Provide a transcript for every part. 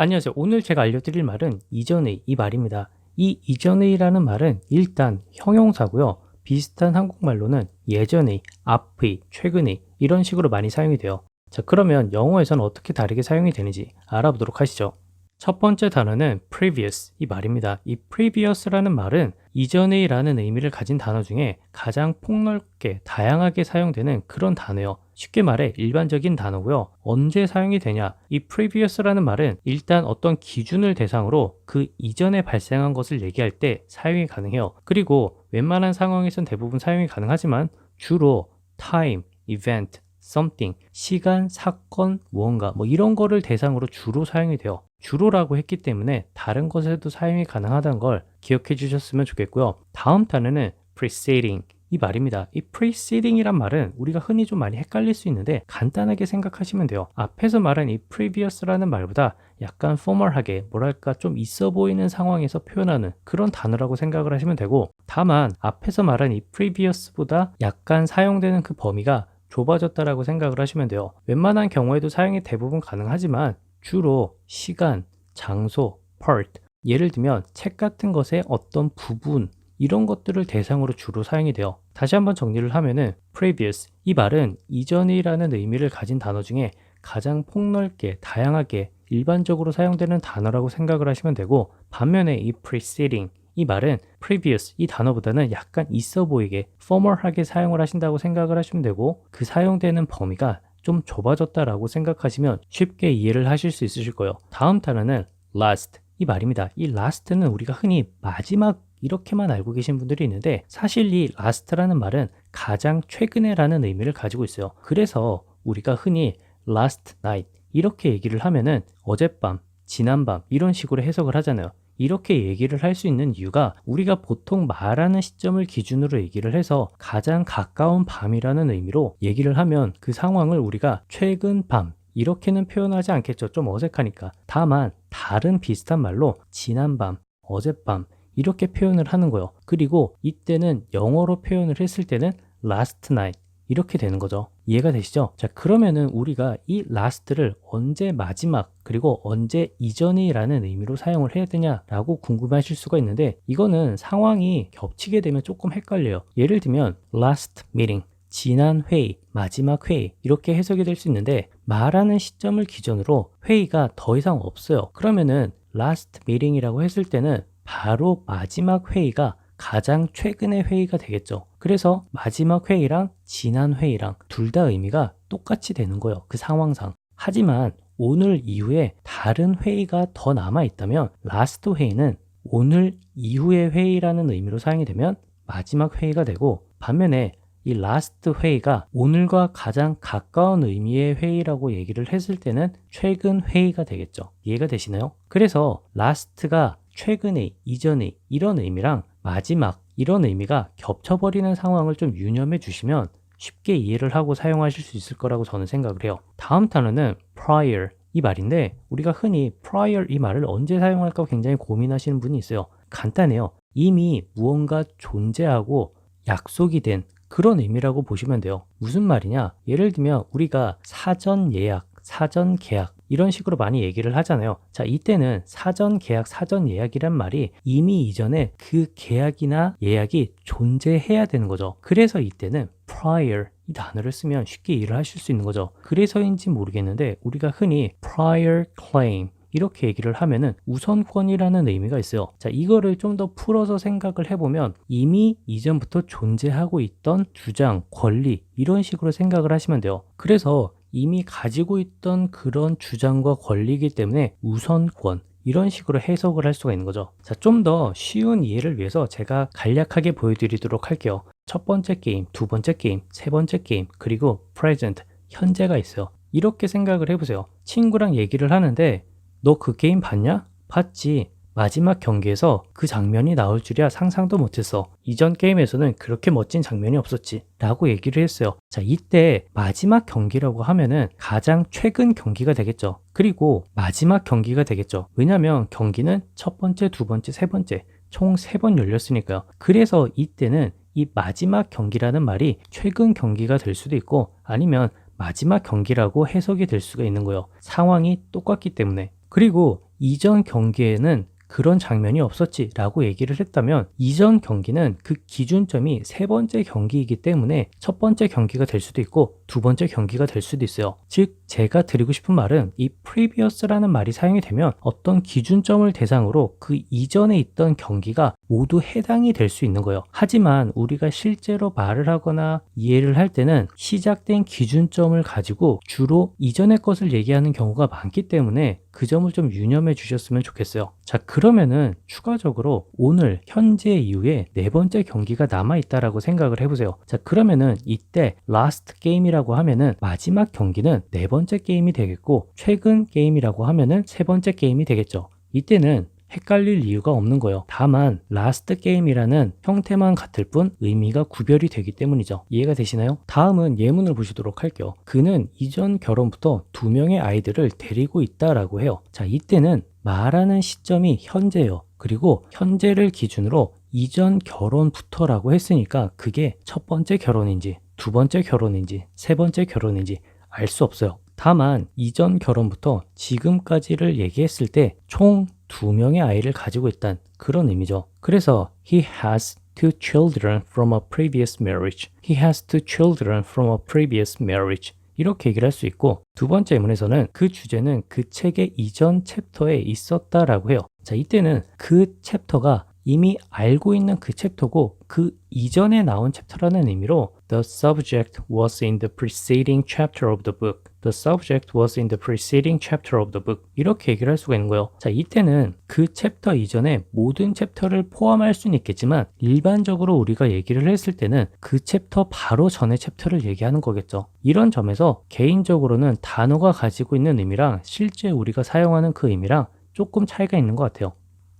안녕하세요. 오늘 제가 알려드릴 말은 이전의 이 말입니다. 이 이전의라는 말은 일단 형용사고요. 비슷한 한국말로는 예전의, 앞의, 최근의 이런 식으로 많이 사용이 돼요. 자, 그러면 영어에서는 어떻게 다르게 사용이 되는지 알아보도록 하시죠. 첫 번째 단어는 previous 이 말입니다. 이 previous라는 말은 이전의라는 의미를 가진 단어 중에 가장 폭넓게 다양하게 사용되는 그런 단어예요. 쉽게 말해 일반적인 단어고요. 언제 사용이 되냐? 이 previous라는 말은 일단 어떤 기준을 대상으로 그 이전에 발생한 것을 얘기할 때 사용이 가능해요. 그리고 웬만한 상황에선 대부분 사용이 가능하지만 주로 time, event, something, 시간, 사건, 무언가 뭐 이런 거를 대상으로 주로 사용이 돼요. 주로라고 했기 때문에 다른 것에도 사용이 가능하다는 걸 기억해 주셨으면 좋겠고요. 다음 단어는 preceding 이 말입니다. 이 preceding이란 말은 우리가 흔히 좀 많이 헷갈릴 수 있는데 간단하게 생각하시면 돼요. 앞에서 말한 이 previous라는 말보다 약간 포멀하게 뭐랄까 좀 있어 보이는 상황에서 표현하는 그런 단어라고 생각을 하시면 되고, 다만 앞에서 말한 이 previous보다 약간 사용되는 그 범위가 좁아졌다라고 생각을 하시면 돼요. 웬만한 경우에도 사용이 대부분 가능하지만 주로 시간, 장소, part, 예를 들면 책 같은 것의 어떤 부분 이런 것들을 대상으로 주로 사용이 돼요. 다시 한번 정리를 하면은 previous 이 말은 이전이라는 의미를 가진 단어 중에 가장 폭넓게 다양하게 일반적으로 사용되는 단어라고 생각을 하시면 되고, 반면에 이 preceding 이 말은 previous 이 단어보다는 약간 있어 보이게 formal하게 사용을 하신다고 생각을 하시면 되고, 그 사용되는 범위가 좀 좁아졌다라고 생각하시면 쉽게 이해를 하실 수 있으실 거예요. 다음 단어는 last 이 말입니다. 이 last는 우리가 흔히 마지막 이렇게만 알고 계신 분들이 있는데, 사실 이 last라는 말은 가장 최근에라는 의미를 가지고 있어요. 그래서 우리가 흔히 last night 이렇게 얘기를 하면은 어젯밤, 지난밤 이런 식으로 해석을 하잖아요. 이렇게 얘기를 할 수 있는 이유가 우리가 보통 말하는 시점을 기준으로 얘기를 해서 가장 가까운 밤이라는 의미로 얘기를 하면 그 상황을 우리가 최근 밤 이렇게는 표현하지 않겠죠. 좀 어색하니까. 다만 다른 비슷한 말로 지난 밤, 어젯밤 이렇게 표현을 하는 거예요. 그리고 이때는 영어로 표현을 했을 때는 last night 이렇게 되는 거죠. 이해가 되시죠? 자, 그러면은 우리가 이 last를 언제 마지막 그리고 언제 이전이라는 의미로 사용을 해야 되냐라고 궁금하실 수가 있는데, 이거는 상황이 겹치게 되면 조금 헷갈려요. 예를 들면 last meeting 지난 회의, 마지막 회의 이렇게 해석이 될 수 있는데, 말하는 시점을 기준으로 회의가 더 이상 없어요. 그러면은 last meeting이라고 했을 때는 바로 마지막 회의가 가장 최근의 회의가 되겠죠. 그래서 마지막 회의랑 지난 회의랑 둘 다 의미가 똑같이 되는 거예요. 그 상황상. 하지만 오늘 이후에 다른 회의가 더 남아 있다면 last 회의는 오늘 이후의 회의라는 의미로 사용이 되면 마지막 회의가 되고, 반면에 이 last 회의가 오늘과 가장 가까운 의미의 회의라고 얘기를 했을 때는 최근 회의가 되겠죠. 이해가 되시나요? 그래서 last가 최근의, 이전의 이런 의미랑 마지막 이런 의미가 겹쳐버리는 상황을 좀 유념해 주시면 쉽게 이해를 하고 사용하실 수 있을 거라고 저는 생각을 해요. 다음 단어는 prior 이 말인데, 우리가 흔히 prior 이 말을 언제 사용할까 굉장히 고민하시는 분이 있어요. 간단해요. 이미 무언가 존재하고 약속이 된 그런 의미라고 보시면 돼요. 무슨 말이냐? 예를 들면 우리가 사전 예약, 사전 계약 이런 식으로 많이 얘기를 하잖아요. 자, 이때는 사전 계약, 사전 예약이란 말이 이미 이전에 그 계약이나 예약이 존재해야 되는 거죠. 그래서 이때는 prior 이 단어를 쓰면 쉽게 이해를 하실 수 있는 거죠. 그래서인지 모르겠는데 우리가 흔히 prior claim 이렇게 얘기를 하면은 우선권이라는 의미가 있어요. 자, 이거를 좀 더 풀어서 생각을 해보면 이미 이전부터 존재하고 있던 주장, 권리 이런 식으로 생각을 하시면 돼요. 그래서 이미 가지고 있던 그런 주장과 권리이기 때문에 우선권 이런 식으로 해석을 할 수가 있는 거죠. 자, 좀 더 쉬운 이해를 위해서 제가 간략하게 보여드리도록 할게요. 첫 번째 게임, 두 번째 게임, 세 번째 게임, 그리고 present, 현재가 있어요. 이렇게 생각을 해보세요. 친구랑 얘기를 하는데 너 그 게임 봤냐? 봤지. 마지막 경기에서 그 장면이 나올 줄이야 상상도 못했어. 이전 게임에서는 그렇게 멋진 장면이 없었지. 라고 얘기를 했어요. 자, 이때 마지막 경기라고 하면은 가장 최근 경기가 되겠죠. 그리고 마지막 경기가 되겠죠. 왜냐면 경기는 첫 번째, 두 번째, 세 번째 총 3번 열렸으니까요. 그래서 이때는 이 마지막 경기라는 말이 최근 경기가 될 수도 있고 아니면 마지막 경기라고 해석이 될 수가 있는 거예요. 상황이 똑같기 때문에. 그리고 이전 경기에는 그런 장면이 없었지 라고 얘기를 했다면 이전 경기는 그 기준점이 세 번째 경기이기 때문에 첫 번째 경기가 될 수도 있고 두 번째 경기가 될 수도 있어요. 즉 제가 드리고 싶은 말은 이 previous라는 말이 사용이 되면 어떤 기준점을 대상으로 그 이전에 있던 경기가 모두 해당이 될 수 있는 거예요. 하지만 우리가 실제로 말을 하거나 이해를 할 때는 시작된 기준점을 가지고 주로 이전의 것을 얘기하는 경우가 많기 때문에 그 점을 좀 유념해 주셨으면 좋겠어요. 자, 그러면은 추가적으로 오늘 현재 이후에 네 번째 경기가 남아 있다라고 생각을 해보세요. 자, 그러면은 이때 last game이라고 하면은 마지막 경기는 네 번째 게임이 되겠고 최근 게임이라고 하면은 세 번째 게임이 되겠죠. 이때는 헷갈릴 이유가 없는 거예요. 다만 라스트 게임이라는 형태만 같을 뿐 의미가 구별이 되기 때문이죠. 이해가 되시나요? 다음은 예문을 보시도록 할게요. 그는 이전 결혼부터 2명의 아이들을 데리고 있다라고 해요. 자, 이때는 말하는 시점이 현재예요. 그리고 현재를 기준으로 이전 결혼부터라고 했으니까 그게 첫 번째 결혼인지 두 번째 결혼인지 세 번째 결혼인지 알 수 없어요. 다만 이전 결혼부터 지금까지를 얘기했을 때 총 2명의 아이를 가지고 있다는 그런 의미죠. 그래서 he has two children from a previous marriage. He has two children from a previous marriage. 이렇게 얘기를 할 수 있고 두 번째 예문에서는 그 주제는 그 책의 이전 챕터에 있었다라고 해요. 자, 이때는 그 챕터가 이미 알고 있는 그 챕터고 그 이전에 나온 챕터라는 의미로 The subject was in the preceding chapter of the book. The subject was in the preceding chapter of the book. 이렇게 얘기를 할 수가 있는 거예요. 자, 이때는 그 챕터 이전에 모든 챕터를 포함할 수는 있겠지만 일반적으로 우리가 얘기를 했을 때는 그 챕터 바로 전의 챕터를 얘기하는 거겠죠. 이런 점에서 개인적으로는 단어가 가지고 있는 의미랑 실제 우리가 사용하는 그 의미랑 조금 차이가 있는 것 같아요.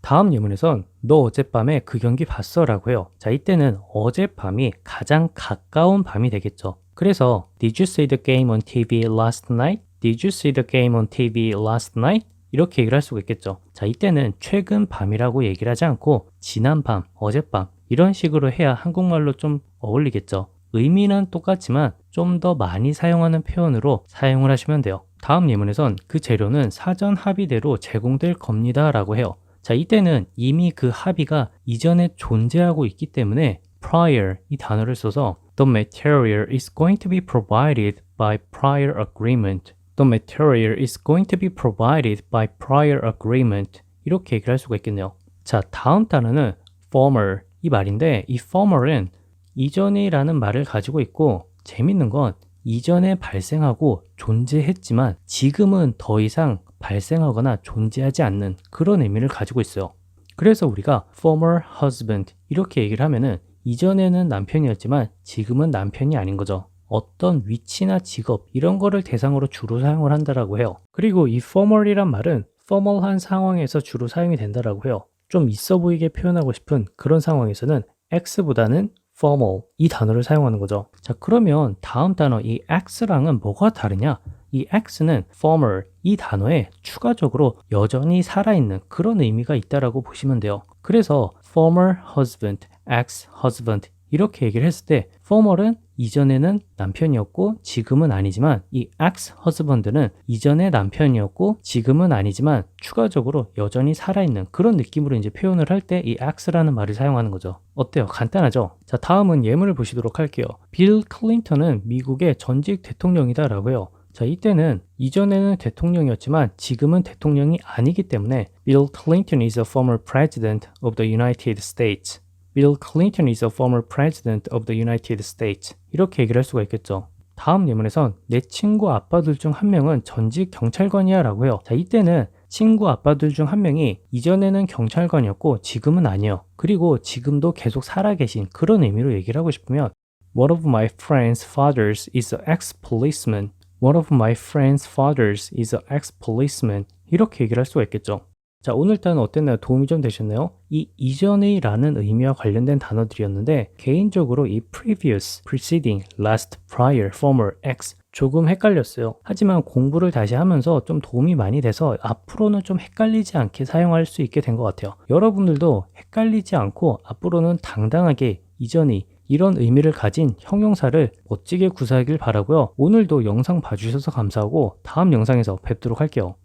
다음 예문에선 너 어젯밤에 그 경기 봤어? 라고 해요. 자, 이때는 어젯밤이 가장 가까운 밤이 되겠죠. 그래서 Did you see the game on TV last night? Did you see the game on TV last night? 이렇게 얘기를 할 수가 있겠죠. 자, 이때는 최근 밤이라고 얘기를 하지 않고 지난 밤, 어젯밤 이런 식으로 해야 한국말로 좀 어울리겠죠. 의미는 똑같지만 좀 더 많이 사용하는 표현으로 사용을 하시면 돼요. 다음 예문에선 그 재료는 사전 합의대로 제공될 겁니다 라고 해요. 자, 이때는 이미 그 합의가 이전에 존재하고 있기 때문에 prior 이 단어를 써서 The material is going to be provided by prior agreement. The material is going to be provided by prior agreement. 이렇게 얘기를 할 수가 있겠네요. 자, 다음 단어는 former 이 말인데 이 former은 이전이라는 말을 가지고 있고 재밌는 건 이전에 발생하고 존재했지만 지금은 더 이상 발생하거나 존재하지 않는 그런 의미를 가지고 있어요. 그래서 우리가 former husband 이렇게 얘기를 하면은 이전에는 남편이었지만 지금은 남편이 아닌 거죠. 어떤 위치나 직업 이런 거를 대상으로 주로 사용을 한다라고 해요. 그리고 이 formal이란 말은 formal한 상황에서 주로 사용이 된다라고 해요. 좀 있어 보이게 표현하고 싶은 그런 상황에서는 x보다는 formal 이 단어를 사용하는 거죠. 자, 그러면 다음 단어 이 x랑은 뭐가 다르냐? 이 x는 former 이 단어에 추가적으로 여전히 살아있는 그런 의미가 있다라고 보시면 돼요. 그래서 former husband, ex-husband 이렇게 얘기를 했을 때 former은 이전에는 남편이었고 지금은 아니지만 이 ex-husband는 이전에 남편이었고 지금은 아니지만 추가적으로 여전히 살아있는 그런 느낌으로 이제 표현을 할 때 이 ex라는 말을 사용하는 거죠. 어때요? 간단하죠? 자, 다음은 예문을 보시도록 할게요. 빌 클린턴은 미국의 전직 대통령이다라고 해요. 자, 이때는 이전에는 대통령이었지만 지금은 대통령이 아니기 때문에 Bill Clinton is a former president of the United States. Bill Clinton is a former president of the United States. 이렇게 얘기를 할 수가 있겠죠. 다음 예문에선 내 친구 아빠들 중 한 명은 전직 경찰관이야 라고 해요. 자, 이때는 친구 아빠들 중 한 명이 이전에는 경찰관이었고 지금은 아니에요. 그리고 지금도 계속 살아계신 그런 의미로 얘기를 하고 싶으면 One of my friend's fathers is an ex-policeman. One of my friend's fathers is an ex-policeman. 이렇게 얘기를 할 수가 있겠죠. 자, 오늘따라는 어땠나요? 도움이 좀 되셨나요? 이 이전의 라는 의미와 관련된 단어들이었는데 개인적으로 이 previous, preceding, last, prior, former, ex 조금 헷갈렸어요. 하지만 공부를 다시 하면서 좀 도움이 많이 돼서 앞으로는 좀 헷갈리지 않게 사용할 수 있게 된 것 같아요. 여러분들도 헷갈리지 않고 앞으로는 당당하게 이전의 이런 의미를 가진 형용사를 멋지게 구사하길 바라고요. 오늘도 영상 봐주셔서 감사하고 다음 영상에서 뵙도록 할게요.